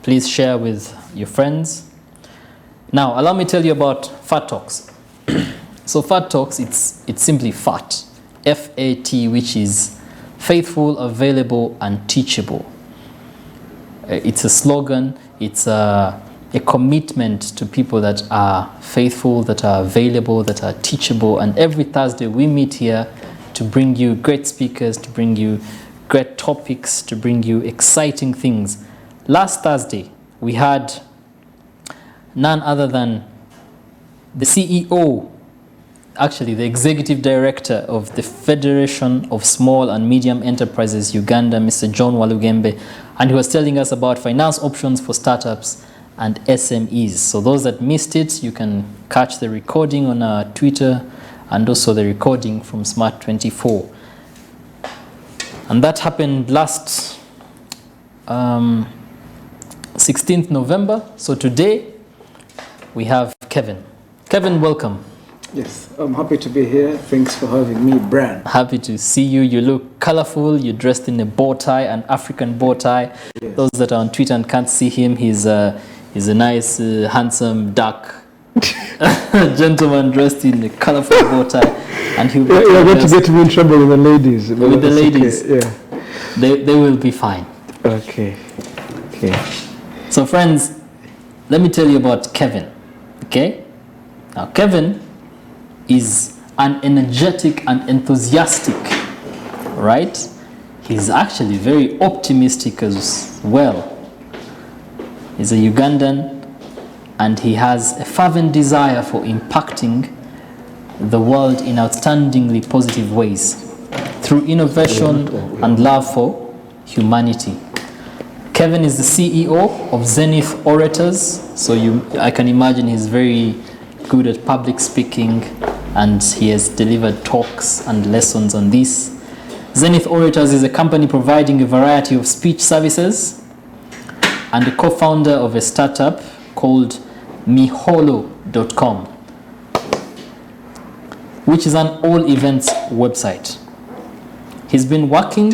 Please share with your friends. Now, allow me to tell you about Fat Talks. So Fat Talks, it's simply FAT, F-A-T, which is faithful, available, and teachable. It's a slogan. It's a commitment to people that are faithful, that are available, that are teachable. And every Thursday we meet here to bring you great speakers, to bring you great topics, to bring you exciting things. Last Thursday, we had none other than the CEO, actually the executive director of the Federation of Small and Medium Enterprises Uganda, Mr. John Walugembe, and he was telling us about finance options for startups and SMEs. So those that missed it, you can catch the recording on our Twitter and also the recording from Smart24. And that happened last 16th November. So today we have Kevin. Kevin, welcome. Yes, I'm happy to be here. Thanks for having me, Bran. Happy to see you. You look colorful. You're dressed in a bow tie, an African bow tie. Yes. Those that are on Twitter and can't see him, he's a nice, handsome, dark gentleman dressed in a colorful bow tie. And he'll you're going to get me in trouble with the ladies. With the ladies. Okay. Yeah. They will be fine. Okay. So friends, let me tell you about Kevin. Okay? Now Kevin is an energetic and enthusiastic, right? He's actually very optimistic as well. He's a Ugandan and he has a fervent desire for impacting the world in outstandingly positive ways through innovation and love for humanity. Kevin is the CEO of Zenith Orators, so I can imagine he's very good at public speaking and he has delivered talks and lessons on this. Zenith Orators is a company providing a variety of speech services and a co-founder of a startup called miholo.com, which is an all-events website. He's been working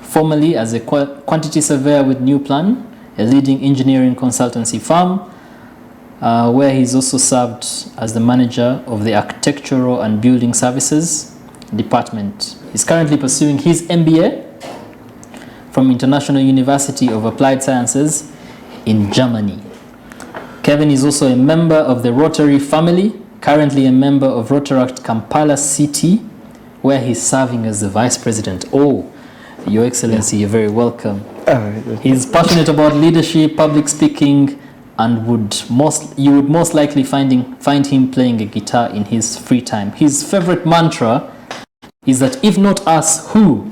formerly as a quantity surveyor with New Plan, a leading engineering consultancy firm, where he's also served as the manager of the Architectural and Building Services department. He's currently pursuing his MBA from International University of Applied Sciences in Germany. Kevin is also a member of the Rotary family, currently a member of Rotaract Kampala City, where he's serving as the vice president. Oh, Your Excellency, you're very welcome. He's passionate about leadership, public speaking, and you would most likely find him playing a guitar in his free time. His favorite mantra is that if not us, who?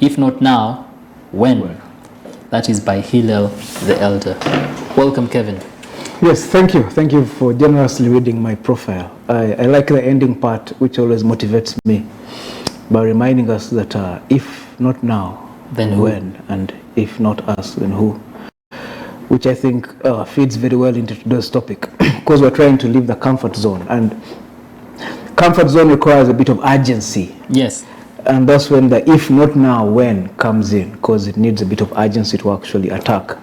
If not now, when? That is by Hillel the Elder. Welcome, Kevin. Yes, thank you. Thank you for generously reading my profile. I like the ending part, which always motivates me by reminding us that if not now, then when? And if not us, then who? Which I think fits very well into today's topic, because we're trying to leave the comfort zone, and comfort zone requires a bit of urgency. Yes. And that's when the if not now, when comes in, because it needs a bit of urgency to actually attack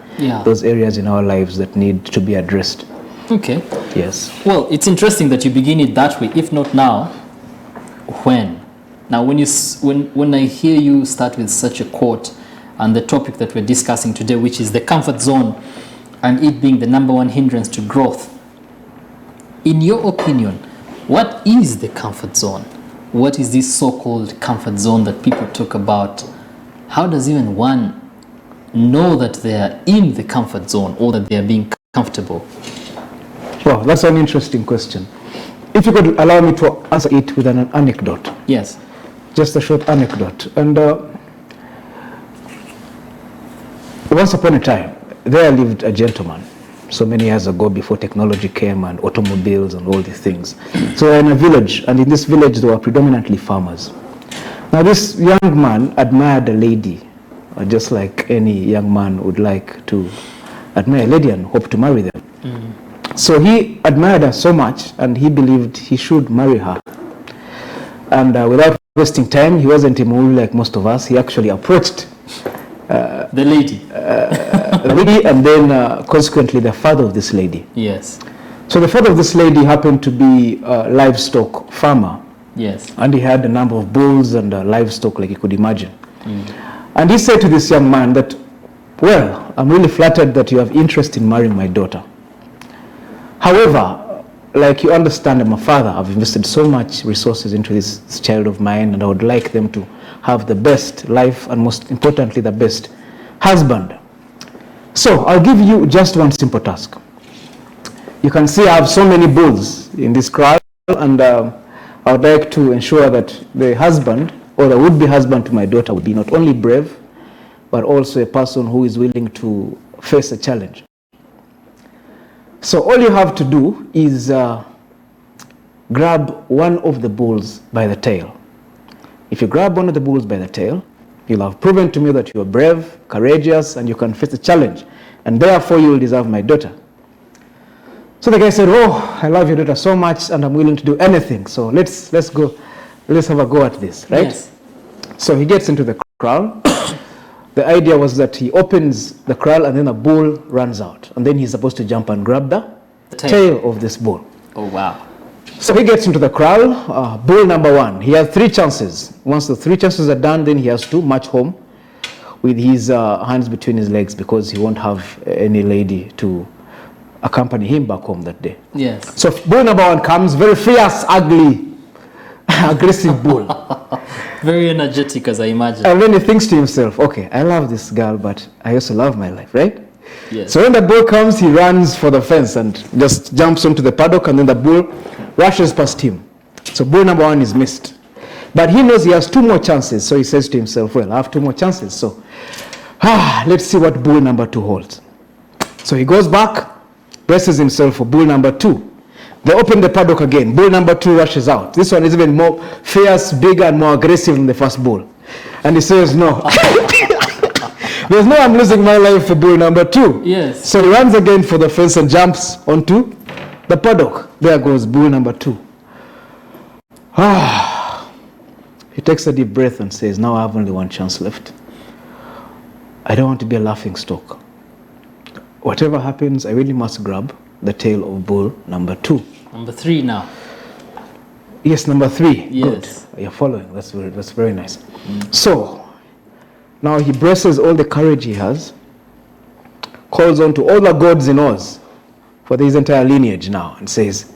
those areas in our lives that need to be addressed. Okay. Yes. Well, it's interesting that you begin it that way. If not now, when? Now, when I hear you start with such a quote and the topic that we're discussing today, which is the comfort zone and it being the number one hindrance to growth, in your opinion, what is the comfort zone? What is this so-called comfort zone that people talk about? How does even one know that they are in the comfort zone or that they are being comfortable? Well, that's an interesting question. If you could allow me to answer it with an anecdote. Yes. Just a short anecdote. And once upon a time, there lived a gentleman, so many years ago, before technology came and automobiles and all these things. So we're in a village, and in this village there were predominantly farmers. Now this young man admired a lady, just like any young man would like to admire a lady and hope to marry them. So he admired her so much, and he believed he should marry her. And without wasting time, he wasn't a fool like most of us. He actually approached the lady. lady, and then consequently the father of this lady. Yes. So the father of this lady happened to be a livestock farmer. Yes. And he had a number of bulls and livestock, like you could imagine. And he said to this young man that, well, I'm really flattered that you have interest in marrying my daughter. However, like you understand, I'm a father. I've invested so much resources into this child of mine, and I would like them to have the best life and, most importantly, the best husband. So I'll give you just one simple task. You can see I have so many bulls in this crowd, and I would like to ensure that the husband, or the would-be husband to my daughter, would be not only brave, but also a person who is willing to face a challenge. So all you have to do is grab one of the bulls by the tail. If you grab one of the bulls by the tail, you'll have proven to me that you are brave, courageous, and you can face a challenge, and therefore you will deserve my daughter. So the guy said, oh, I love your daughter so much, and I'm willing to do anything. So let's go, let's have a go at this, right? Yes. So he gets into the corral. The idea was that he opens the corral and then a bull runs out, and then he's supposed to jump and grab the tail of this bull. Oh, wow. So he gets into the corral. Bull number one, he has 3 chances. Once the 3 chances are done, then he has to march home with his hands between his legs, because he won't have any lady to accompany him back home that day. Yes. So bull number one comes, very fierce, ugly, aggressive bull. Very energetic, as I imagine. And then he thinks to himself, okay, I love this girl, but I also love my life, right? Yes. So when the bull comes, he runs for the fence and just jumps onto the paddock, and then the bull rushes past him. So bull number one is missed. But he knows he has 2 more chances. So he says to himself, well, I have 2 more chances. So let's see what bull number 2 holds. So he goes back, braces himself for bull number 2. They open the paddock again. Bull number 2 rushes out. This one is even more fierce, bigger, and more aggressive than the first bull. And he says, no. There's no I'm losing my life for bull number 2. Yes. So he runs again for the fence and jumps onto the paddock. There goes bull number 2. He takes a deep breath and says, now I have only 1 chance left. I don't want to be a laughing stock. Whatever happens, I really must grab the tail of bull number 2. Number 3 now. Yes, number 3. Yes. Good. You're following. That's very nice. So now he braces all the courage he has, calls on to all the gods in Oz for his entire lineage now, and says,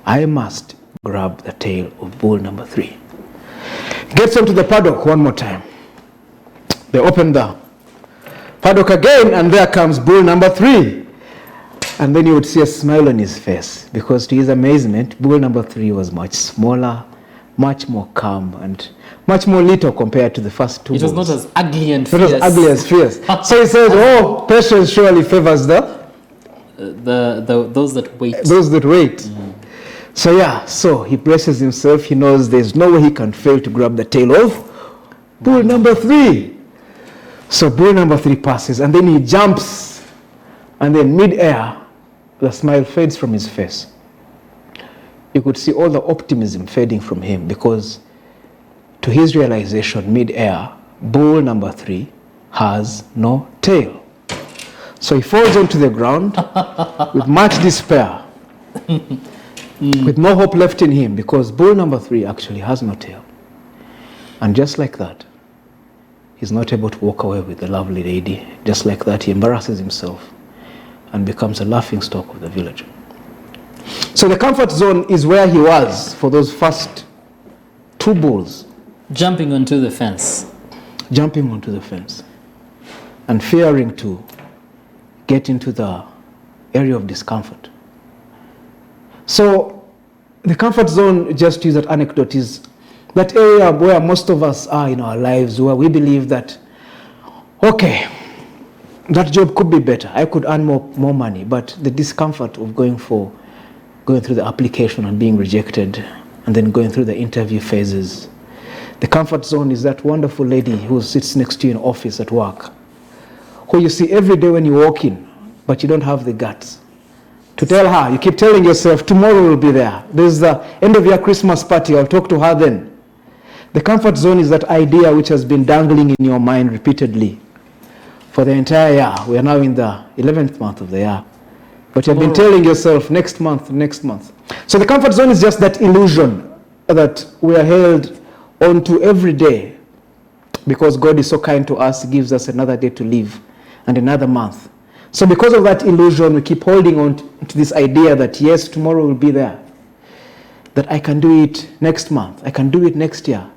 I must grab the tail of bull number 3. Gets onto the paddock one more time. They open the paddock again, and there comes bull number 3. And then you would see a smile on his face, because to his amazement, bull number 3 was much smaller, much more calm, and much more little compared to the first 2 bulls. It was not as ugly and fierce. Not as ugly as fierce. So he says, oh, patience surely favors those that wait. Those that wait. So he braces himself. He knows there's no way he can fail to grab the tail of bull number 3. So bull number 3 passes, and then he jumps, and then mid-air, the smile fades from his face. You could see all the optimism fading from him, because to his realization, mid-air, bull number 3 has no tail. So he falls onto the ground with much despair, with no hope left in him, because bull number 3 actually has no tail. And just like that, he's not able to walk away with the lovely lady. Just like that, he embarrasses himself and becomes a laughingstock of the village. So the comfort zone is where he was for those first 2 bulls. Jumping onto the fence. Jumping onto the fence and fearing to get into the area of discomfort. So the comfort zone, just to use that anecdote, is that area where most of us are in our lives, where we believe that, okay, that job could be better. I could earn more money, but the discomfort of going through the application and being rejected, and then going through the interview phases. The comfort zone is that wonderful lady who sits next to you in office at work, who you see every day when you walk in, but you don't have the guts to tell her. You keep telling yourself, tomorrow will be there. There's the end of your Christmas party. I'll talk to her then. The comfort zone is that idea which has been dangling in your mind repeatedly for the entire year. We are now in the 11th month of the year. But you've been telling yourself next month, next month. So the comfort zone is just that illusion that we are held onto every day because God is so kind to us, He gives us another day to live and another month. So because of that illusion, we keep holding on to this idea that yes, tomorrow will be there. That I can do it next month. I can do it next year.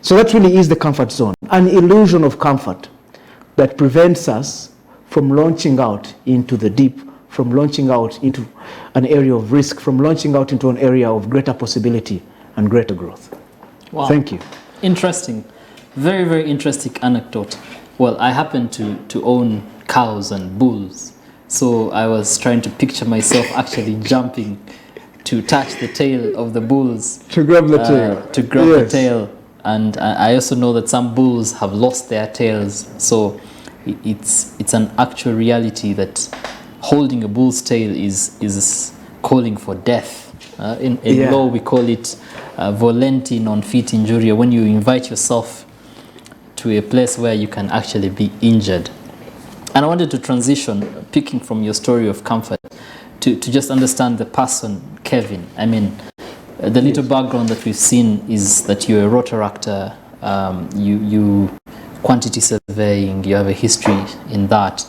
So that really is the comfort zone, an illusion of comfort that prevents us from launching out into the deep, from launching out into an area of risk, from launching out into an area of greater possibility and greater growth. Wow. Thank you. Interesting. Very, very interesting anecdote. Well, I happen to own cows and bulls. So I was trying to picture myself actually jumping to touch the tail of the bulls. To grab the tail. To grab the tail. And I also know that some bulls have lost their tails. So it's an actual reality that holding a bull's tail is calling for death. In law, we call it volenti non fit injuria, when you invite yourself to a place where you can actually be injured. And I wanted to transition, picking from your story of comfort, to just understand the person, Kevin. I mean, the little background that we've seen is that you're a rotoractor, you quantity surveying, you have a history in that.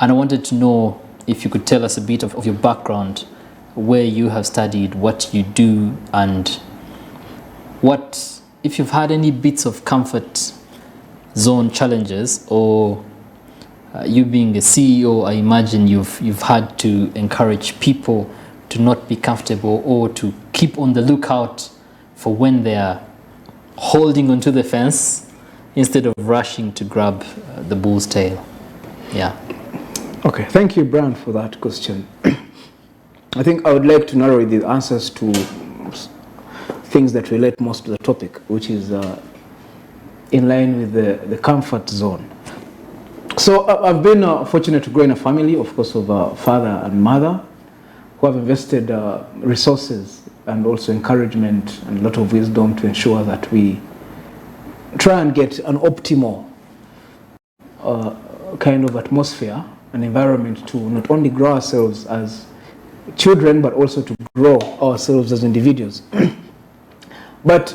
And I wanted to know if you could tell us a bit of your background, where you have studied, what you do, and what, if you've had any bits of comfort zone challenges, or you being a CEO, I imagine you've had to encourage people to not be comfortable or to keep on the lookout for when they are holding onto the fence instead of rushing to grab the bull's tail. Yeah. Okay, thank you, Brian, for that question. I think I would like to narrow the answers to things that relate most to the topic, which is in line with the comfort zone. So I've been fortunate to grow in a family, of course, of a father and mother who have invested resources and also encouragement and a lot of wisdom to ensure that we try and get an optimal kind of atmosphere, an environment to not only grow ourselves as children, but also to grow ourselves as individuals. But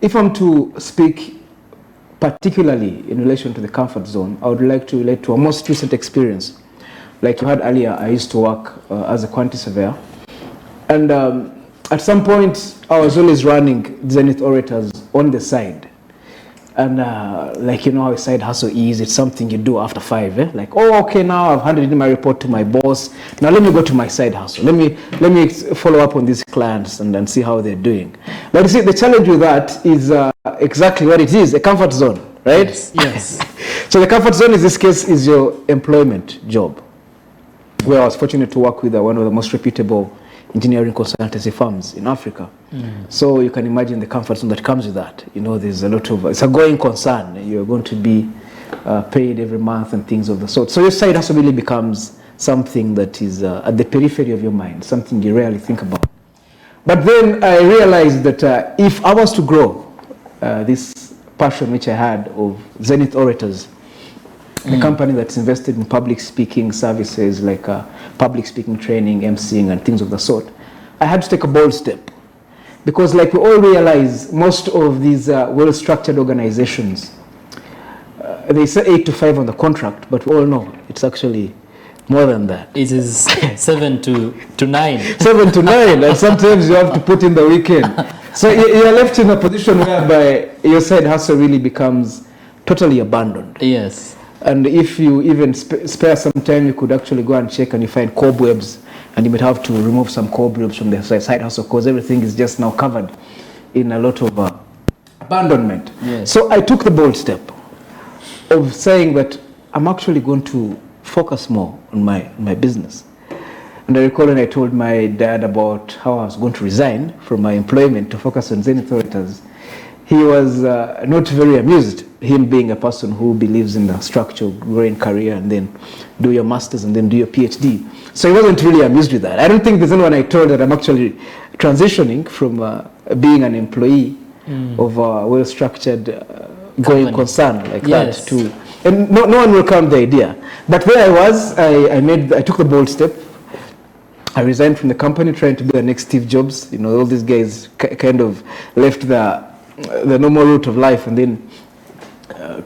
if I'm to speak particularly in relation to the comfort zone, I would like to relate to a most recent experience. Like you heard earlier, I used to work as a quantity surveyor. And at some point, I was always running Zenith orators on the side. And like, you know how a side hustle is, it's something you do after 5, eh? Like, oh, okay, now I've handed in my report to my boss. Now let me go to my side hustle. Let me follow up on these clients and see how they're doing. But you see, the challenge with that is exactly what it is, a comfort zone, right? Yes. So the comfort zone in this case is your employment job, where I was fortunate to work with one of the most reputable engineering consultancy firms in Africa. So you can imagine the comfort zone that comes with that. You know, there's a lot of, it's a going concern. You're going to be paid every month and things of the sort. So your side hustle really becomes something that is at the periphery of your mind, something you rarely think about. But then I realized that if I was to grow this passion which I had of Zenith Orators, a company that's invested in public speaking services like public speaking training, emceeing, and things of the sort, I had to take a bold step. Because like we all realize, most of these well-structured organizations, they say 8 to 5 on the contract, but we all know it's actually more than that. It is 7 to 9. 7 to 9, and sometimes you have to put in the weekend. So you're left in a position whereby your side hustle really becomes totally abandoned. Yes. And if you even spare some time, you could actually go and check and you find cobwebs, and you might have to remove some cobwebs from the side hustle because everything is just now covered in a lot of abandonment. Yes. So I took the bold step of saying that I'm actually going to focus more on my business. And I recall when I told my dad about how I was going to resign from my employment to focus on Zenith Orators, he was not very amused, him being a person who believes in the structured growing career and then do your master's and then do your PhD. So he wasn't really amused with that. I don't think there's anyone I told that I'm actually transitioning from being an employee of a well-structured going concern like that to And no one welcomed the idea. But where I was, I took the bold step. I resigned from the company, trying to be the next Steve Jobs. You know, all these guys kind of left the normal route of life and then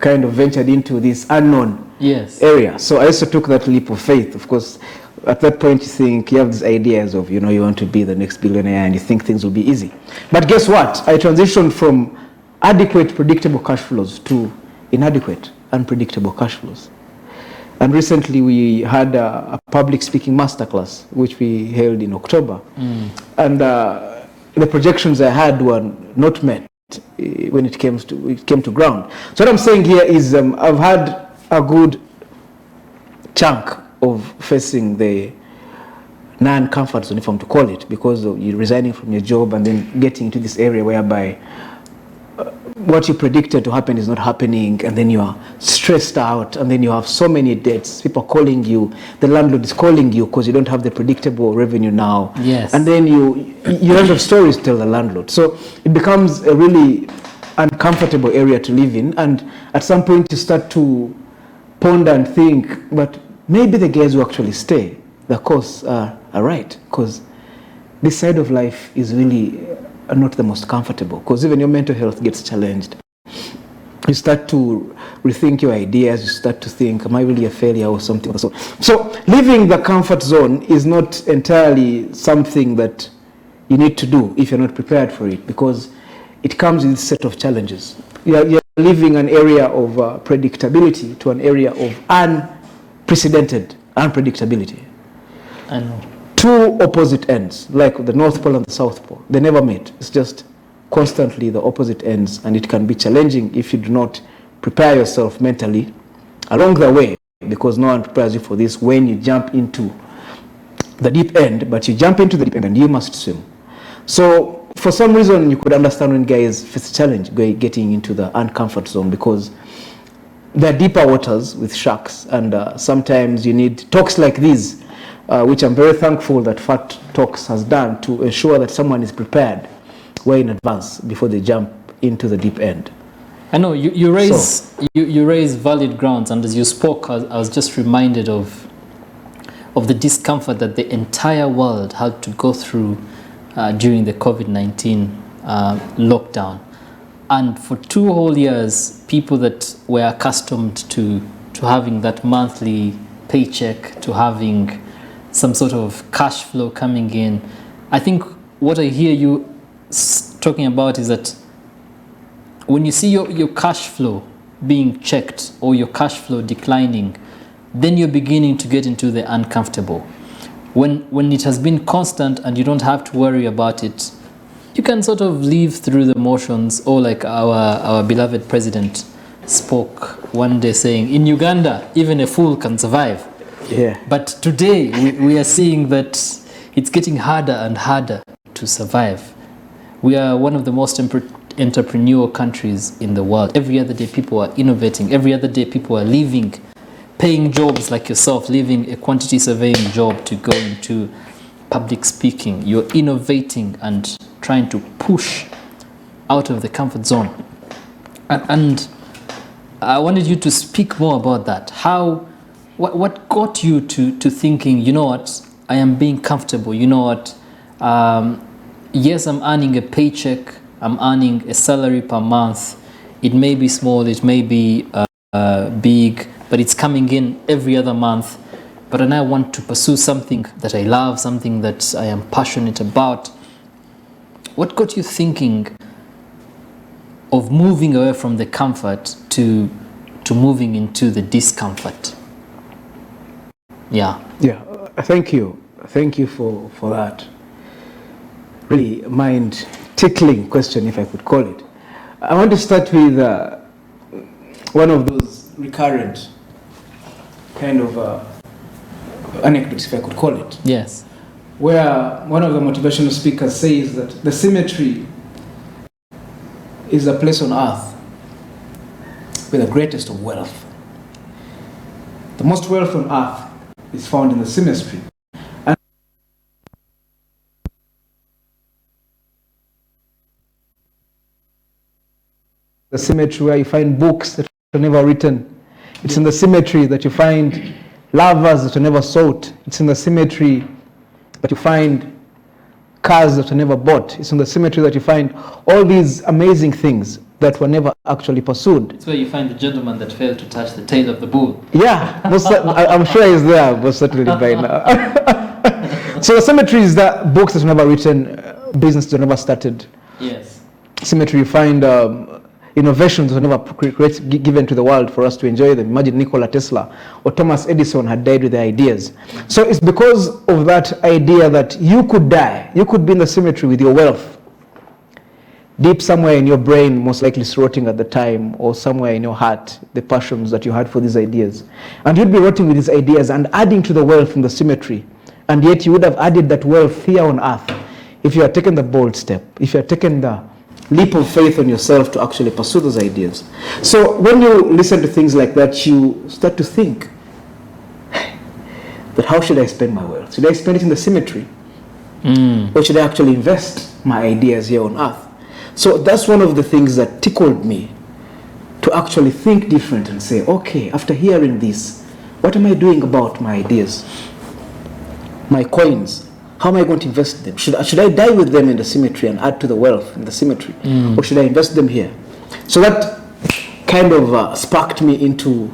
kind of ventured into this unknown area. So I also took that leap of faith. Of course, at that point you have these ideas of, you know, you want to be the next billionaire and you think things will be easy. But guess what? I transitioned from adequate, predictable cash flows to inadequate, unpredictable cash flows. And recently we had a public speaking masterclass, which we held in October. And the projections I had were not met when it came to ground. So what I'm saying here is I've had a good chunk of facing the non-comfort zone, if I'm to call it, because of you resigning from your job and then getting into this area whereby what you predicted to happen is not happening, and then you are stressed out, and then you have so many debts. People are calling you, the landlord is calling you because you don't have the predictable revenue now. Yes. And then you don't have stories to tell the landlord. So it becomes a really uncomfortable area to live in, and at some point you start to ponder and think, but maybe the guys who actually stay, the costs are right, because this side of life is really not the most comfortable, because even your mental health gets challenged. You start to rethink your ideas. You start to think, am I really a failure or something? So leaving the comfort zone is not entirely something that you need to do if you're not prepared for it, because it comes with a set of challenges. You're leaving an area of predictability to an area of unprecedented unpredictability. I know. Two opposite ends, like the North Pole and the South Pole. They never meet. It's just constantly the opposite ends, and it can be challenging if you do not prepare yourself mentally along the way, because no one prepares you for this when you jump into the deep end. But you jump into the deep end and you must swim. So for some reason you could understand when guys face a challenge getting into the uncomfort zone, because there are deeper waters with sharks, and sometimes you need talks like these, which I'm very thankful that Fat Talks has done, to ensure that someone is prepared way in advance before they jump into the deep end. I know you raise valid grounds, and as you spoke, I was just reminded of the discomfort that the entire world had to go through during the COVID-19 lockdown. And for 2 whole years, people that were accustomed to having that monthly paycheck, to having some sort of cash flow coming in, I think what I hear you talking about is that when you see your cash flow being checked or your cash flow declining, then you're beginning to get into the uncomfortable. When it has been constant and you don't have to worry about it, you can sort of live through the motions, or like our beloved president spoke one day saying, in Uganda, even a fool can survive. Yeah. But today we are seeing that it's getting harder and harder to survive. We are one of the most entrepreneurial countries in the world. Every other day people are innovating. Every other day people are leaving paying jobs like yourself, leaving a quantity surveying job to go into public speaking. You're innovating and trying to push out of the comfort zone. And I wanted you to speak more about that. What got you to thinking, you know what, I am being comfortable, you know what, yes, I'm earning a paycheck, I'm earning a salary per month. It may be small, it may be big, but it's coming in every other month. But then I want to pursue something that I love, something that I am passionate about. What got you thinking of moving away from the comfort to moving into the discomfort? Yeah. Yeah, thank you. Thank you for that really mind-tickling question, if I could call it. I want to start with one of those recurrent kind of anecdotes, if I could call it. Yes. Where one of the motivational speakers says that the cemetery is a place on earth with the greatest of wealth. The most wealth on earth is found in the cemetery. And the cemetery where you find books that were never written, It's in the cemetery that you find lovers that were never sought. It's in the cemetery that you find cars that were never bought. It's in the cemetery that you find all these amazing things that were never actually pursued. It's where you find the gentleman that failed to touch the tail of the bull. Yeah, I'm sure he's there, most certainly by now. So the cemetery is that books that were never written, business that were never started. Yes. Cemetery, you find innovations that were never given to the world for us to enjoy them. Imagine Nikola Tesla or Thomas Edison had died with their ideas. So it's because of that idea that you could die, you could be in the cemetery with your wealth, deep somewhere in your brain, most likely rotting at the time, or somewhere in your heart, the passions that you had for these ideas. And you'd be rotting with these ideas and adding to the wealth from the cemetery. And yet you would have added that wealth here on earth if you had taken the bold step, if you had taken the leap of faith on yourself to actually pursue those ideas. So when you listen to things like that, you start to think that how should I spend my wealth? Should I spend it in the cemetery? Or should I actually invest my ideas here on earth? So that's one of the things that tickled me to actually think different and say, okay, after hearing this, what am I doing about my ideas? My coins, how am I going to invest them? Should I die with them in the cemetery and add to the wealth in the cemetery? Or should I invest them here? So that kind of sparked me into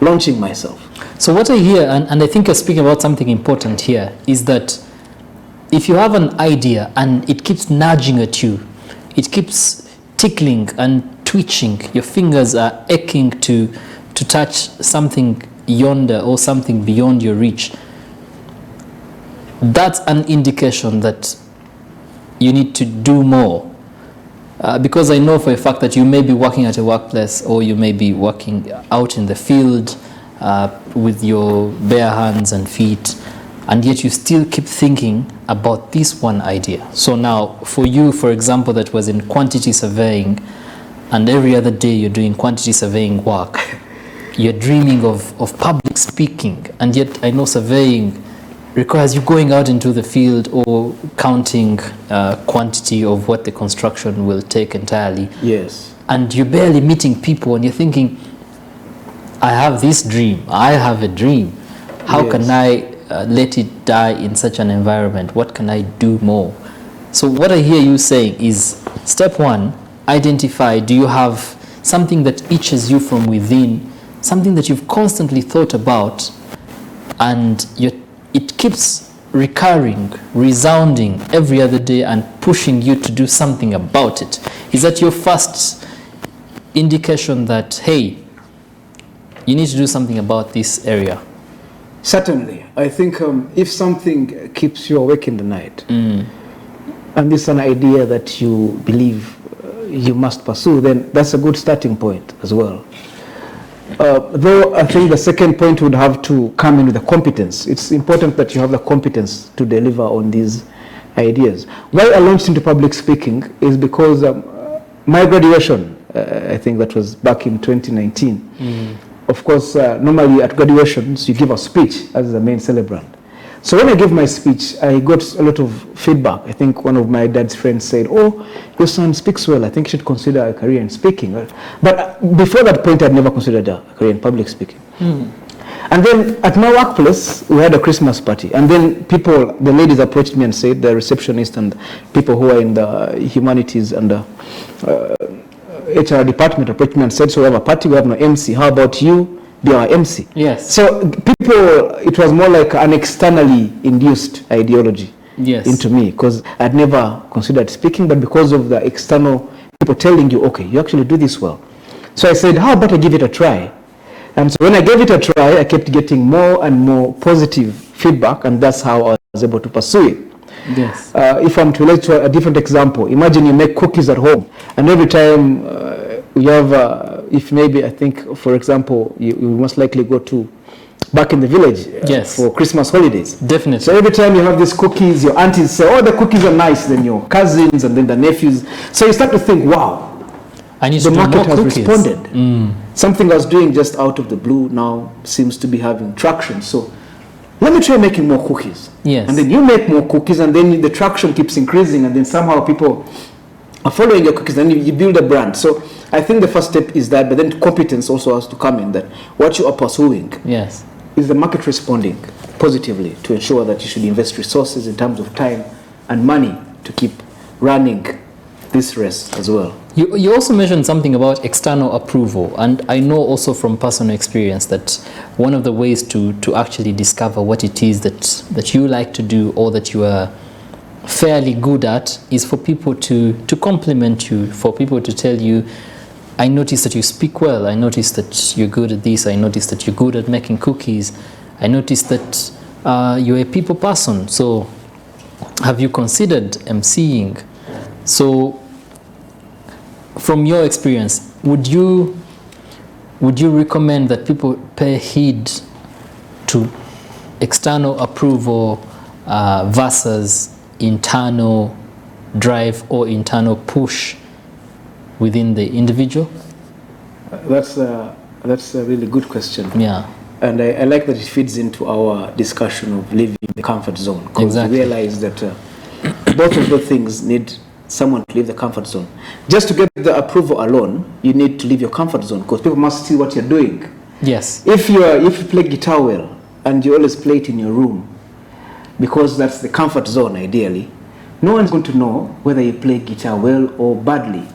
launching myself. So what I hear, and I think you're speaking about something important here, is that if you have an idea and it keeps nudging at you, it keeps tickling and twitching, your fingers are aching to touch something yonder or something beyond your reach, that's an indication that you need to do more. Because I know for a fact that you may be working at a workplace, or you may be working out in the field with your bare hands and feet, and yet you still keep thinking about this one idea. So now, for you, for example, that was in quantity surveying, and every other day you're doing quantity surveying work, you're dreaming of public speaking, and yet I know surveying requires you going out into the field or counting quantity of what the construction will take entirely. Yes. And you're barely meeting people, and you're thinking, I have this dream, I have a dream. How Yes. can I let it die in such an environment? What can I do more? So what I hear you saying is, step one, identify, do you have something that itches you from within, something that you've constantly thought about, and it keeps recurring, resounding every other day and pushing you to do something about it. Is that your first indication that, hey, you need to do something about this area? Certainly. I think if something keeps you awake in the night, and this is an idea that you believe you must pursue, then that's a good starting point as well. Though I think the second point would have to come in with the competence. It's important that you have the competence to deliver on these ideas. Why I launched into public speaking is because my graduation, I think that was back in 2019. Of course, normally at graduations, you give a speech as the main celebrant. So when I gave my speech, I got a lot of feedback. I think one of my dad's friends said, "Oh, your son speaks well. I think you should consider a career in speaking." But before that point, I'd never considered a career in public speaking. And then at my workplace, we had a Christmas party. And then the ladies approached me and said, the receptionist and people who are in the humanities and the HR department approached me and said, "So we have a party, we have no MC. How about you be our MC?" Yes. So it was more like an externally induced ideology into me, because I'd never considered speaking, but because of the external people telling you, okay, you actually do this well. So I said, how about I give it a try? And so when I gave it a try, I kept getting more and more positive feedback, and that's how I was able to pursue it. Yes. If I'm to relate to a different example, imagine you make cookies at home, and every time you have, if maybe, I think, for example, you most likely go back in the village for Christmas holidays. Definitely. So every time you have these cookies, your aunties say, "Oh, the cookies are nice," then your cousins and then the nephews. So you start to think, wow, the market has responded. Something I was doing just out of the blue now seems to be having traction. So let me try making more cookies. Yes. And then you make more cookies, and then the traction keeps increasing, and then somehow people are following your cookies, and you build a brand. So I think the first step is that, but then competence also has to come in, that what you are pursuing, Yes. is the market responding positively to ensure that you should invest resources in terms of time and money to keep running this race as well. You also mentioned something about external approval, and I know also from personal experience that one of the ways to actually discover what it is that you like to do or that you are fairly good at is for people to compliment you, for people to tell you, I noticed that you speak well, I noticed that you're good at this, I noticed that you're good at making cookies, I noticed that you're a people person, so have you considered emceeing? So from your experience, would you recommend that people pay heed to external approval versus internal drive or internal push within the individual? That's a really good question. Yeah. And I like that it feeds into our discussion of leaving the comfort zone. Because Exactly. we realize that both of those things need someone to leave the comfort zone. Just to get the approval alone, you need to leave your comfort zone, because people must see what you're doing. Yes. If you play guitar well and you always play it in your room, because that's the comfort zone ideally, no one's going to know whether you play guitar well or badly.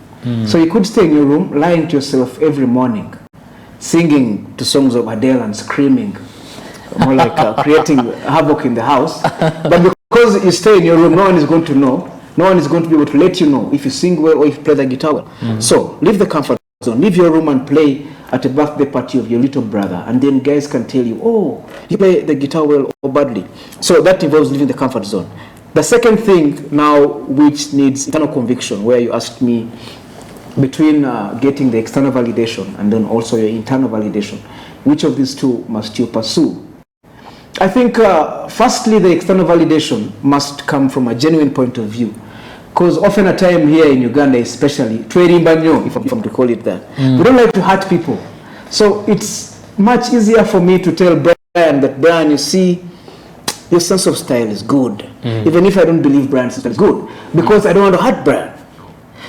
So you could stay in your room, lying to yourself every morning, singing to songs of Adele and screaming, more like creating havoc in the house. But because you stay in your room, no one is going to know. No one is going to be able to let you know if you sing well or if you play the guitar well. So leave the comfort zone, leave your room and play at a birthday party of your little brother, and then guys can tell you, oh, you play the guitar well or badly. So that involves leaving the comfort zone. The second thing now, which needs internal conviction, where you asked me between getting the external validation and then also your internal validation, which of these two must you pursue? I think firstly, the external validation must come from a genuine point of view, because often a time here in Uganda especially, if I'm to call it that, we don't like to hurt people. So it's much easier for me to tell Brian that, Brian, you see, your sense of style is good, even if I don't believe Brian's style is good, because I don't want to hurt Brian.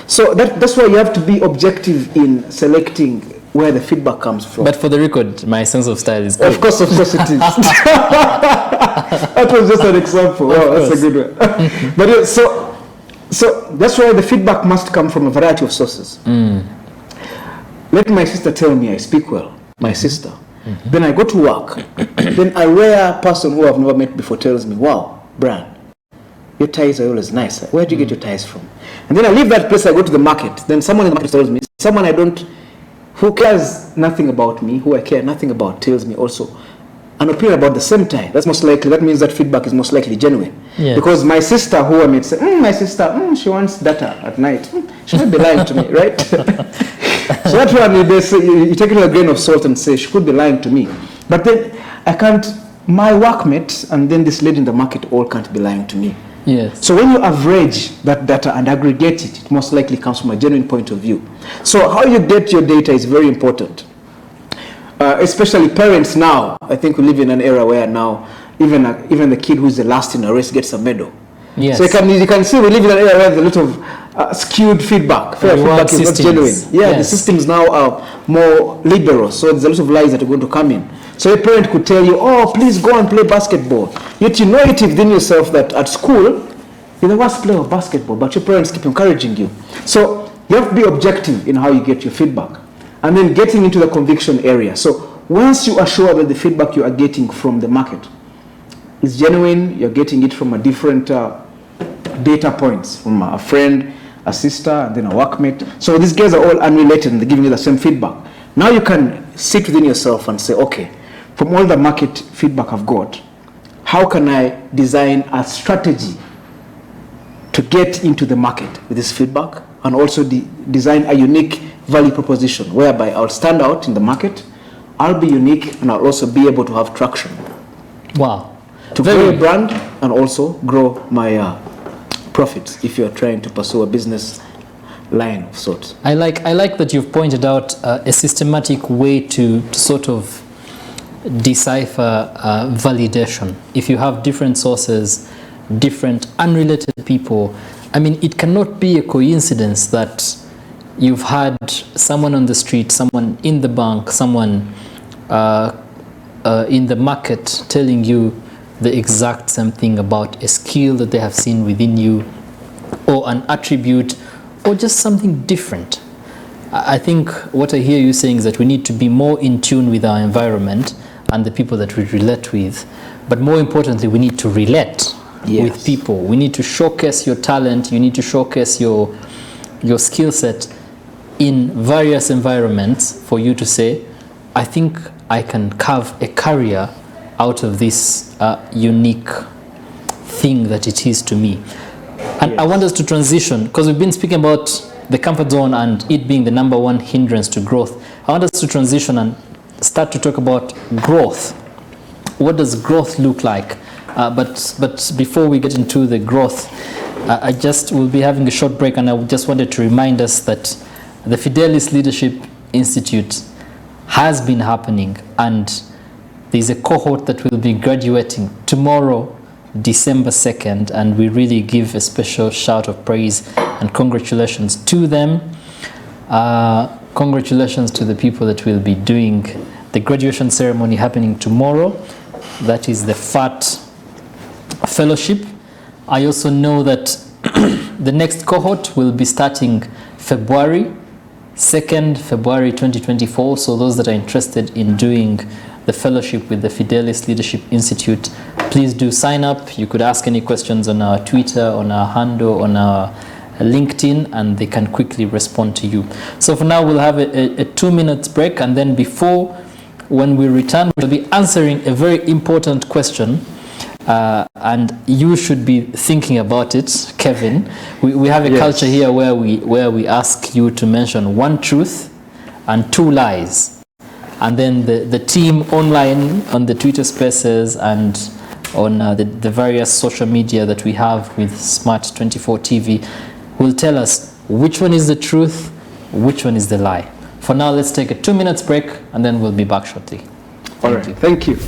So that's why you have to be objective in selecting where the feedback comes from. But for the record, my sense of style is good. Of course it is. That was just an example. Oh, that's a good one. But yeah, so that's why the feedback must come from a variety of sources. Let my sister tell me I speak well, my sister. Then I go to work. Then a rare person who I've never met before tells me, wow, Brian, your ties are always nice. Where do you get your ties from? And then I leave that place, I go to the market. Then someone in the market tells me, someone who cares nothing about me, who I care nothing about, tells me also an opinion about the same tie. That's most likely, that means that feedback is most likely genuine. Yes. Because my sister, who I met, say, my sister, she wants data at night. She might be lying to me, right? So that one, you take it with a grain of salt and say, she could be lying to me. But then I can't, my workmates and then this lady in the market all can't be lying to me. Yes. So when you average that data and aggregate it, it most likely comes from a genuine point of view. So how you get your data is very important. Especially parents now. I think we live in an era where now even the kid who is the last in a race gets a medal. Yes. So you can see we live in an era where there's a lot of skewed feedback. Fair feedback is not genuine. Yeah, yes. The systems now are more liberal, so there's a lot of lies that are going to come in. So a parent could tell you, oh, please go and play basketball. Yet you know it within yourself that at school, you're the worst player of basketball, but your parents keep encouraging you. So you have to be objective in how you get your feedback. And then getting into the conviction area. So once you are sure that the feedback you are getting from the market is genuine, you're getting it from a different data points, from a friend, a sister, and then a workmate. So these guys are all unrelated and they're giving you the same feedback. Now you can sit within yourself and say, okay, from all the market feedback I've got, how can I design a strategy to get into the market with this feedback, and also design a unique value proposition whereby I'll stand out in the market, I'll be unique, and I'll also be able to have traction. Wow. To grow a brand and also grow my profits if you're trying to pursue a business line of sorts. I like that you've pointed out a systematic way to sort of decipher validation. If you have different sources, different unrelated people, I mean, it cannot be a coincidence that you've had someone on the street, someone in the bank, someone in the market telling you the exact same thing about a skill that they have seen within you, or an attribute, or just something different. I think what I hear you saying is that we need to be more in tune with our environment and the people that we relate with. But more importantly, we need to relate with people. We need to showcase your talent. You need to showcase your skill set in various environments for you to say, I think I can carve a career out of this unique thing that it is to me. And I want us to transition, because we've been speaking about the comfort zone and it being the number one hindrance to growth. I want us to transition and start to talk about growth. What does growth look like? But before we get into the growth, I just will be having a short break, and I just wanted to remind us that the Fidelis Leadership Institute has been happening, and there's a cohort that will be graduating tomorrow, December 2nd, and we really give a special shout of praise and congratulations to them. Congratulations to the people that will be doing the graduation ceremony happening tomorrow. That is the FAT Fellowship. I also know that the next cohort will be starting February 2nd, February 2024. So those that are interested in doing the fellowship with the Fidelis Leadership Institute, please do sign up. You could ask any questions on our Twitter, on our handle, on our LinkedIn, and they can quickly respond to you. So for now, we'll have a 2-minute break, and then when we return, we'll be answering a very important question, and you should be thinking about it, Kevin. We have a culture here where we ask you to mention one truth and 2 lies. And then the team online on the Twitter Spaces and on the various social media that we have with Smart 24 TV will tell us which one is the truth, which one is the lie. For now, let's take a 2 minutes break, and then we'll be back shortly. All right, thank you.